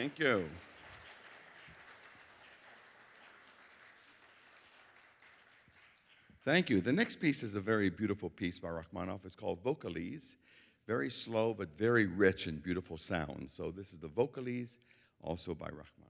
Thank you. Thank you. The next piece is a very beautiful piece by Rachmaninoff. It's called Vocalise. Very slow, but very rich and beautiful sounds. So this is the Vocalise, also by Rachmaninoff.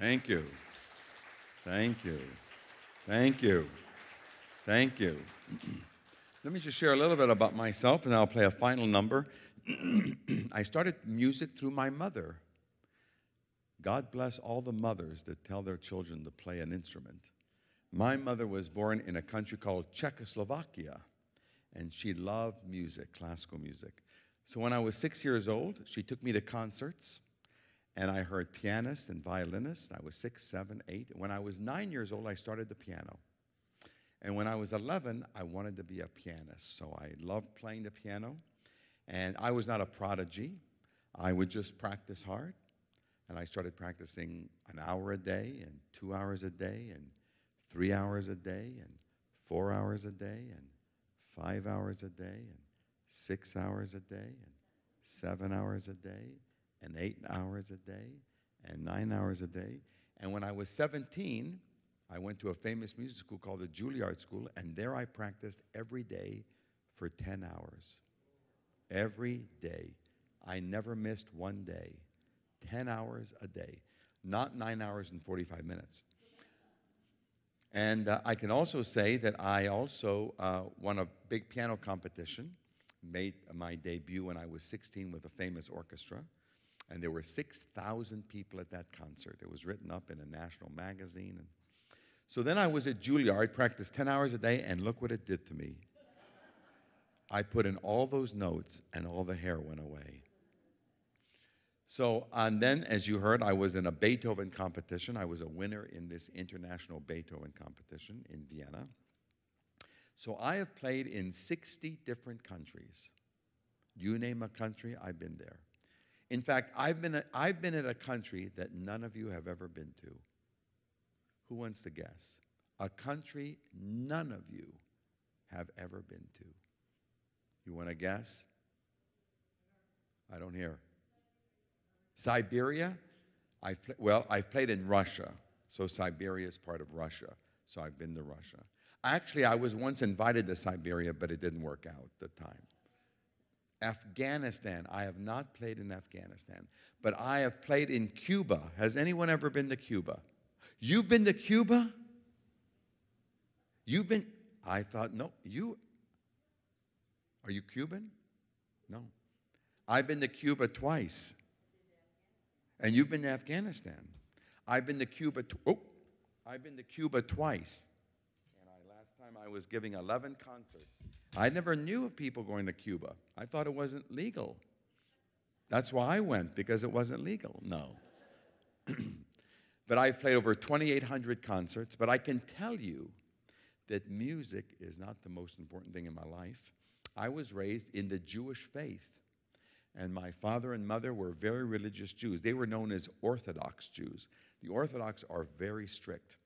Thank you. Thank you. Thank you. Thank you. Let me just share a little bit about myself, and I'll play a final number. I started music through my mother. God bless all the mothers that tell their children to play an instrument. My mother was born in a country called Czechoslovakia, and she loved music, classical music. So when I was 6 years old, she took me to concerts, and I heard pianists and violinists. I was 6, 7, 8. When I was 9 years old, I started the piano. And when I was 11, I wanted to be a pianist. So I loved playing the piano. And I was not a prodigy. I would just practice hard. And I started practicing an hour a day, and 2 hours a day, and 3 hours a day, and 4 hours a day, and 5 hours a day, and 6 hours a day, and 7 hours a day, and 8 hours a day, and 9 hours a day. And when I was 17, I went to a famous music school called the Juilliard School, and there I practiced every day for 10 hours. Every day. I never missed one day. 10 hours a day. Not 9 hours and 45 minutes. And I can also say that I also won a big piano competition, made my debut when I was 16 with a famous orchestra. And there were 6,000 people at that concert. It was written up in a national magazine. And so then I was at Juilliard, practiced 10 hours a day, and look what it did to me. I put in all those notes, and all the hair went away. So, and then, as you heard, I was in a Beethoven competition. I was a winner in this international Beethoven competition in Vienna. So I have played in 60 different countries. You name a country, I've been there. In fact, I've been at a country that none of you have ever been to. Who wants to guess? A country none of you have ever been to. You want to guess? I don't hear. Siberia? I've played in Russia, so Siberia is part of Russia, so I've been to Russia. Actually, I was once invited to Siberia, but it didn't work out at the time. Afghanistan, I have not played in Afghanistan, but I have played in Cuba. Has anyone ever been to Cuba? You've been to Cuba? You've been, I thought, no, are you Cuban? No. I've been to Cuba twice. And you've been to Afghanistan. I've been to Cuba twice. And last time I was giving 11 concerts. I never knew of people going to Cuba. I thought it wasn't legal. That's why I went, because it wasn't legal. No. But I've played over 2,800 concerts. But I can tell you that music is not the most important thing in my life. I was raised in the Jewish faith. And my father and mother were very religious Jews. They were known as Orthodox Jews. The Orthodox are very strict.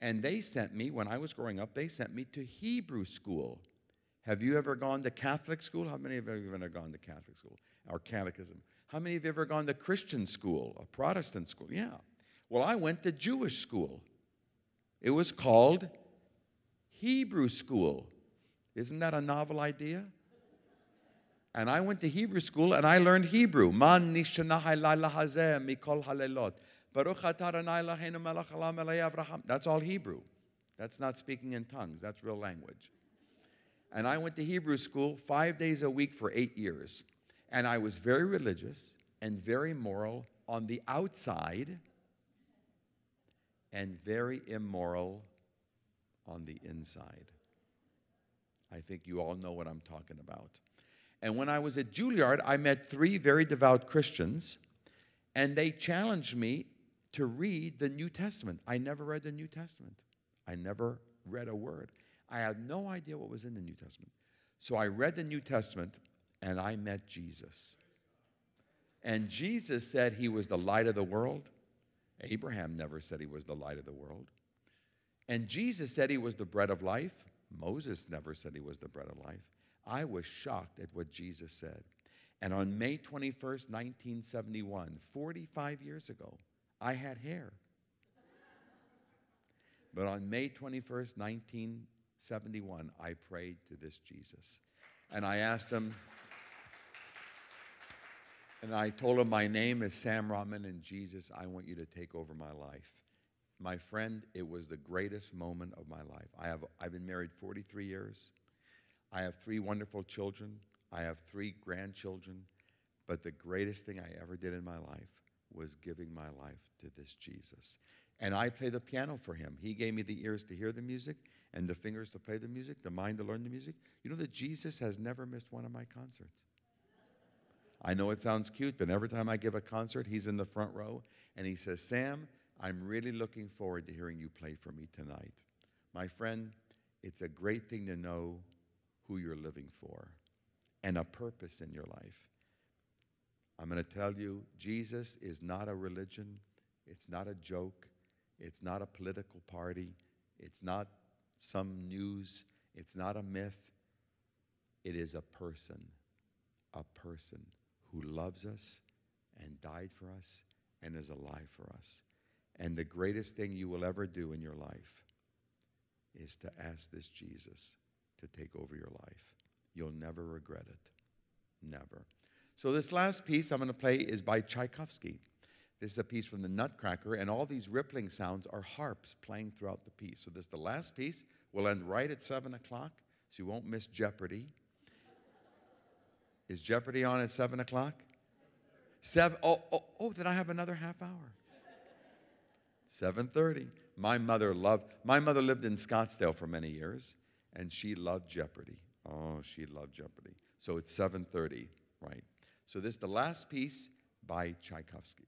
And they sent me, when I was growing up, they sent me to Hebrew school. Have you ever gone to Catholic school? How many of you have ever gone to Catholic school or catechism? How many of you have ever gone to Christian school, a Protestant school? Yeah. Well, I went to Jewish school. It was called Hebrew school. Isn't that a novel idea? And I went to Hebrew school and I learned Hebrew. Man nishanahai laila hazeh mikol halelot. Baruch atah Adonai Eloheinu melech haolam elei Avraham. That's all Hebrew. That's not speaking in tongues. That's real language. And I went to Hebrew school 5 days a week for 8 years. And I was very religious and very moral on the outside and very immoral on the inside. I think you all know what I'm talking about. And when I was at Juilliard, I met 3 very devout Christians, and they challenged me to read the New Testament. I never read the New Testament. I never read a word. I had no idea what was in the New Testament. So I read the New Testament, and I met Jesus. And Jesus said he was the light of the world. Abraham never said he was the light of the world. And Jesus said he was the bread of life. Moses never said he was the bread of life. I was shocked at what Jesus said. And on May 21st, 1971, 45 years ago, I had hair. But on May 21st, 1971, I prayed to this Jesus. And I asked him, And I told him, my name is Sam Rotman, and Jesus, I want you to take over my life. My friend, it was the greatest moment of my life. I've been married 43 years. I have 3 wonderful children. I have 3 grandchildren. But the greatest thing I ever did in my life was giving my life to this Jesus. And I play the piano for him. He gave me the ears to hear the music and the fingers to play the music, the mind to learn the music. You know that Jesus has never missed one of my concerts. I know it sounds cute, but every time I give a concert, he's in the front row, and he says, Sam, I'm really looking forward to hearing you play for me tonight. My friend, it's a great thing to know who you're living for and a purpose in your life. I'm going to tell you, Jesus is not a religion. It's not a joke. It's not a political party. It's not some news. It's not a myth. It is a person who loves us and died for us and is alive for us. And the greatest thing you will ever do in your life is to ask this Jesus to take over your life. You'll never regret it. Never. So this last piece I'm going to play is by Tchaikovsky. This is a piece from the Nutcracker, and all these rippling sounds are harps playing throughout the piece. So this is the last piece. We'll end right at 7 o'clock, so you won't miss Jeopardy. Is Jeopardy on at 7 o'clock? 7. Oh, then I have another half hour. 7:30. My mother lived in Scottsdale for many years, and she loved Jeopardy. Oh, she loved Jeopardy. So it's 7:30, right? So this is the last piece by Tchaikovsky.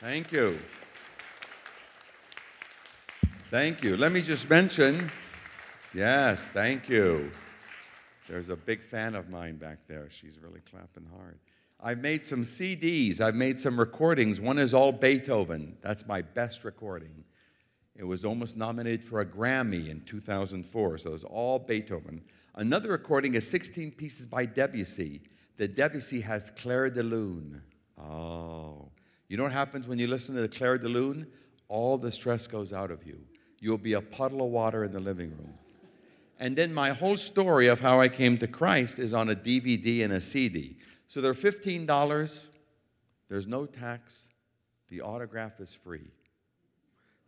Thank you. Thank you. Let me just mention, yes, thank you. There's a big fan of mine back there. She's really clapping hard. I've made some CDs. I've made some recordings. One is all Beethoven. That's my best recording. It was almost nominated for a Grammy in 2004, so it was all Beethoven. Another recording is 16 pieces by Debussy. The Debussy has Clair de Lune. Oh. You know what happens when you listen to the Clair de Lune? All the stress goes out of you. You'll be a puddle of water in the living room. And then my whole story of how I came to Christ is on a DVD and a CD. So they're $15. There's no tax. The autograph is free.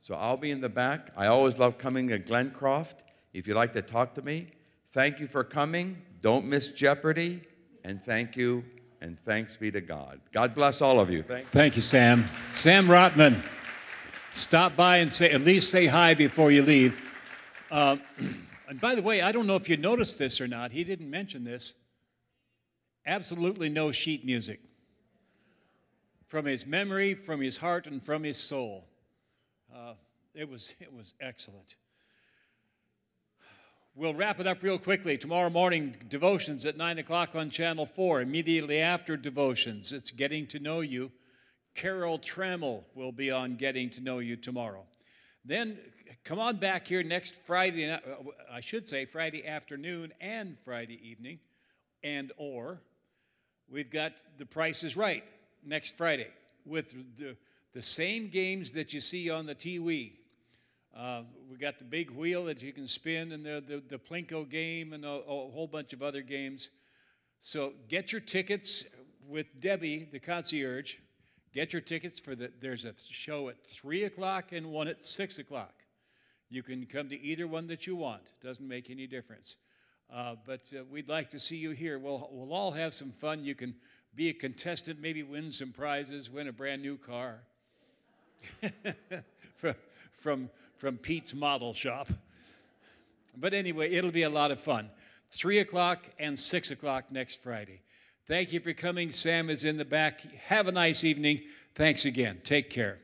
So I'll be in the back. I always love coming to Glencroft. If you'd like to talk to me, thank you for coming. Don't miss Jeopardy. And thank you, and thanks be to God. God bless all of you. Thank you, Sam. Sam Rotman, stop by and at least say hi before you leave. And by the way, I don't know if you noticed this or not. He didn't mention this. Absolutely no sheet music. From his memory, from his heart, and from his soul. It was excellent. We'll wrap it up real quickly. Tomorrow morning, devotions at 9 o'clock on Channel 4. Immediately after devotions, it's Getting to Know You. Carol Trammell will be on Getting to Know You tomorrow. Then come on back here next Friday, I should say Friday afternoon and Friday evening, or we've got The Price is Right next Friday with the same games that you see on the TV. We got the big wheel that you can spin, and the Plinko game, and a whole bunch of other games. So get your tickets with Debbie, the concierge. Get your tickets there's a show at 3 o'clock and one at 6 o'clock. You can come to either one that you want. Doesn't make any difference. But we'd like to see you here. We'll all have some fun. You can be a contestant, maybe win some prizes, win a brand new car from Pete's model shop. But anyway, it'll be a lot of fun. 3 o'clock and 6 o'clock next Friday. Thank you for coming. Sam is in the back. Have a nice evening. Thanks again. Take care.